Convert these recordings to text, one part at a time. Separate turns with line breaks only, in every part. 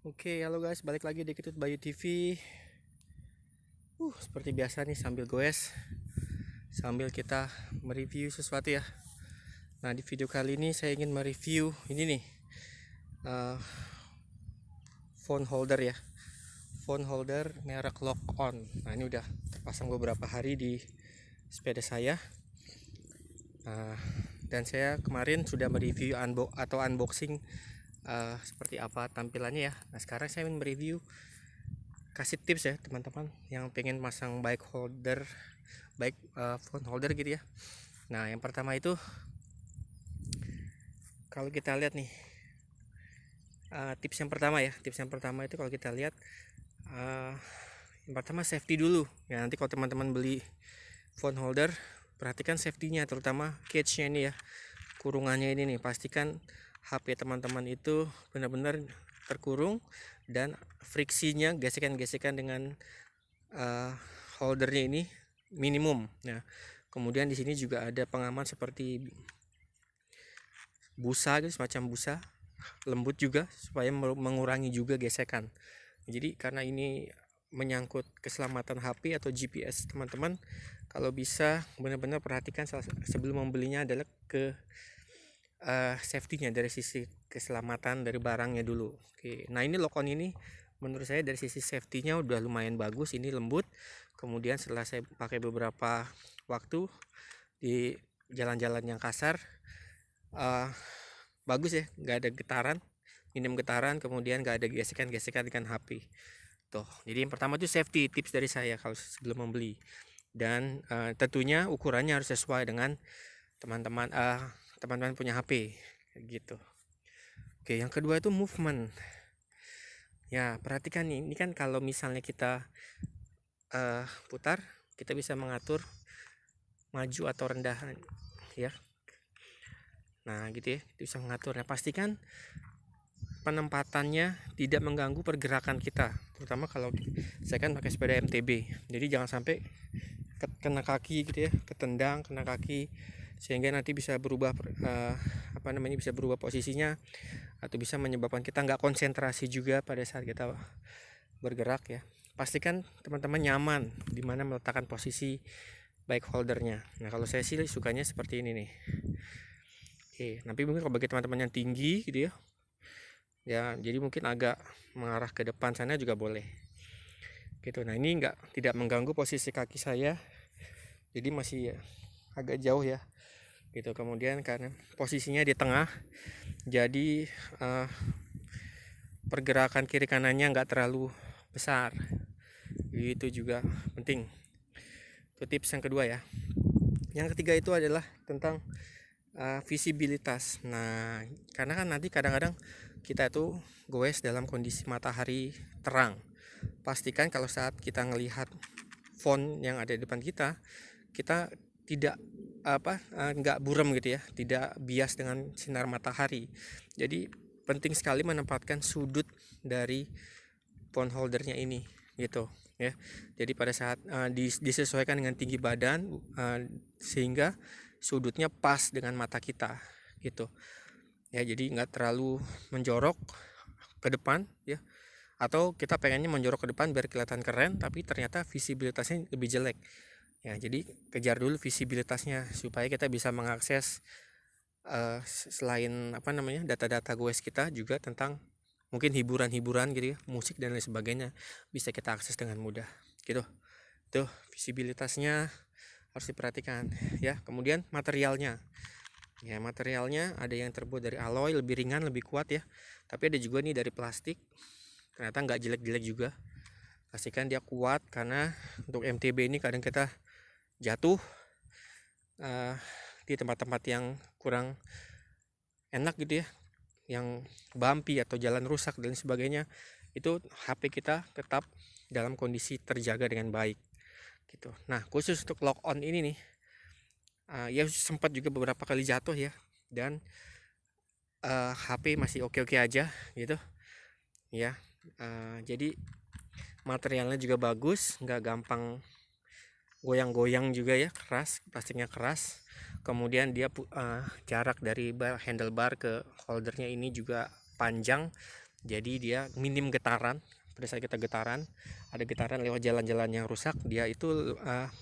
Oke, halo guys, balik lagi di Ketut Bayu TV. Seperti biasa nih sambil goes, sambil kita mereview sesuatu ya. Nah, di video kali ini saya ingin mereview ini nih, eh, phone holder ya. Phone holder merek Lock On. Nah, ini udah terpasang beberapa hari di sepeda saya. Nah, dan saya kemarin sudah mereview unboxing seperti apa tampilannya ya. Nah, sekarang saya ingin mereview, kasih tips ya teman-teman yang pengen masang phone holder gitu ya. Nah, yang pertama itu kalau kita lihat nih, tips yang pertama itu kalau kita lihat, yang pertama safety dulu ya. Nanti kalau teman-teman beli phone holder, perhatikan safety-nya, terutama cage-nya ini ya, kurungannya ini nih. Pastikan HP teman-teman itu benar-benar terkurung dan friksinya, gesekan-gesekan dengan holdernya ini minimum. Nah, kemudian di sini juga ada pengaman seperti busa gitu, semacam busa lembut juga supaya mengurangi juga gesekan. Jadi karena ini menyangkut keselamatan HP atau GPS teman-teman, kalau bisa benar-benar perhatikan sebelum membelinya adalah ke safety-nya, dari sisi keselamatan dari barangnya dulu. Oke, nah ini Lock On ini menurut saya dari sisi safety-nya udah lumayan bagus, ini lembut. Kemudian setelah saya pakai beberapa waktu di jalan-jalan yang kasar, bagus ya, nggak ada getaran, minim getaran, kemudian nggak ada gesekan-gesekan dengan HP tuh. Jadi yang pertama itu safety tips dari saya kalau sebelum membeli, dan tentunya ukurannya harus sesuai dengan teman-teman punya HP gitu. Oke, yang kedua itu movement ya. Perhatikan nih, ini kan kalau misalnya kita putar, kita bisa mengatur maju atau rendah ya. Nah gitu ya, kita bisa mengaturnya. Pastikan penempatannya tidak mengganggu pergerakan kita, terutama kalau saya kan pakai sepeda MTB, jadi jangan sampai kena kaki gitu ya, ketendang kena kaki, sehingga nanti bisa berubah bisa berubah posisinya, atau bisa menyebabkan kita nggak konsentrasi juga pada saat kita bergerak ya. Pastikan teman-teman nyaman di mana meletakkan posisi bike holdernya. Nah kalau saya sih sukanya seperti ini nih. Oke, tapi mungkin kalau bagi teman-teman yang tinggi gitu ya, jadi mungkin agak mengarah ke depan sana juga boleh gitu. Nah ini tidak mengganggu posisi kaki saya, jadi masih agak jauh ya gitu. Kemudian karena posisinya di tengah, jadi pergerakan kiri kanannya nggak terlalu besar, itu juga penting. Itu tips yang kedua ya. Yang ketiga itu adalah tentang visibilitas. Nah karena kan nanti kadang-kadang kita tuh goes dalam kondisi matahari terang. Pastikan kalau saat kita ngelihat font yang ada di depan kita, kita tidak nggak buram gitu ya, tidak bias dengan sinar matahari. Jadi penting sekali menempatkan sudut dari phone holdernya ini gitu ya. Jadi pada saat disesuaikan dengan tinggi badan, sehingga sudutnya pas dengan mata kita gitu ya. Jadi nggak terlalu menjorok ke depan ya, atau kita pengennya menjorok ke depan biar kelihatan keren tapi ternyata visibilitasnya lebih jelek ya. Jadi kejar dulu visibilitasnya supaya kita bisa mengakses selain data-data goes kita, juga tentang mungkin hiburan-hiburan gitu ya, musik dan lain sebagainya, bisa kita akses dengan mudah gitu. Tuh visibilitasnya harus diperhatikan ya. Kemudian materialnya ya, materialnya ada yang terbuat dari alloy, lebih ringan, lebih kuat ya, tapi ada juga nih dari plastik, ternyata nggak jelek-jelek juga. Pastikan dia kuat, karena untuk MTB ini kadang kita jatuh di tempat-tempat yang kurang enak gitu ya, yang bumpy atau jalan rusak dan sebagainya, itu HP kita tetap dalam kondisi terjaga dengan baik gitu. Nah khusus untuk Lock On ini nih, ya sempat juga beberapa kali jatuh ya, dan HP masih oke-oke aja gitu ya. Jadi materialnya juga bagus, nggak gampang goyang-goyang juga ya, keras, plastiknya keras. Kemudian dia jarak dari handlebar ke holdernya ini juga panjang, Jadi dia minim getaran. Pada saat kita getaran, ada getaran lewat jalan-jalan yang rusak, dia itu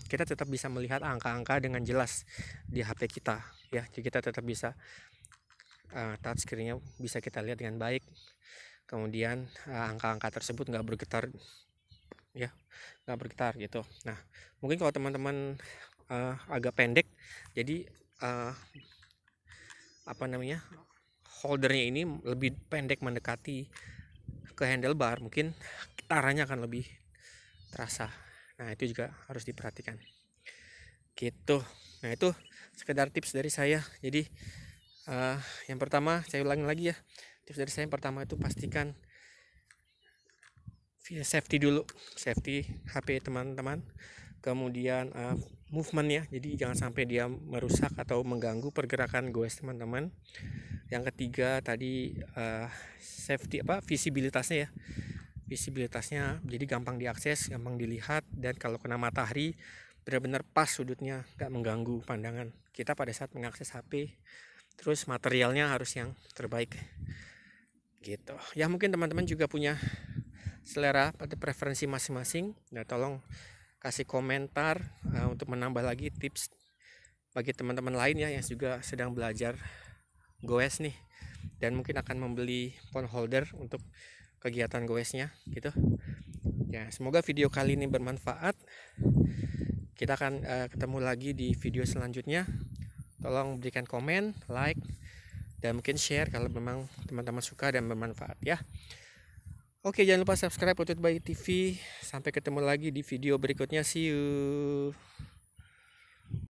kita tetap bisa melihat angka-angka dengan jelas di HP kita ya. Jadi kita tetap bisa touchscreen-nya bisa kita lihat dengan baik. Kemudian angka-angka tersebut nggak bergetar ya, nggak bergetar gitu. Nah, mungkin kalau teman-teman agak pendek, jadi holdernya ini lebih pendek mendekati ke handlebar, mungkin getarannya akan lebih terasa. Nah, itu juga harus diperhatikan gitu. Nah, itu sekedar tips dari saya. Jadi yang pertama, saya ulangi lagi ya, tips dari saya yang pertama itu pastikan safety dulu, safety HP teman-teman. Kemudian movement ya, jadi jangan sampai dia merusak atau mengganggu pergerakan goes teman-teman. Yang ketiga tadi safety visibilitasnya ya, visibilitasnya jadi gampang diakses, gampang dilihat, dan kalau kena matahari benar-benar pas sudutnya, nggak mengganggu pandangan kita pada saat mengakses HP. Terus materialnya harus yang terbaik gitu ya. Mungkin teman-teman juga punya selera pada preferensi masing-masing. Nah, tolong kasih komentar untuk menambah lagi tips bagi teman-teman lain ya yang juga sedang belajar goes nih, dan mungkin akan membeli phone holder untuk kegiatan goesnya gitu ya. Semoga video kali ini bermanfaat. Kita akan ketemu lagi di video selanjutnya. Tolong berikan komen, like, dan mungkin share kalau memang teman-teman suka dan bermanfaat ya. Oke, jangan lupa subscribe Utut Bayu TV. Sampai ketemu lagi di video berikutnya. See you.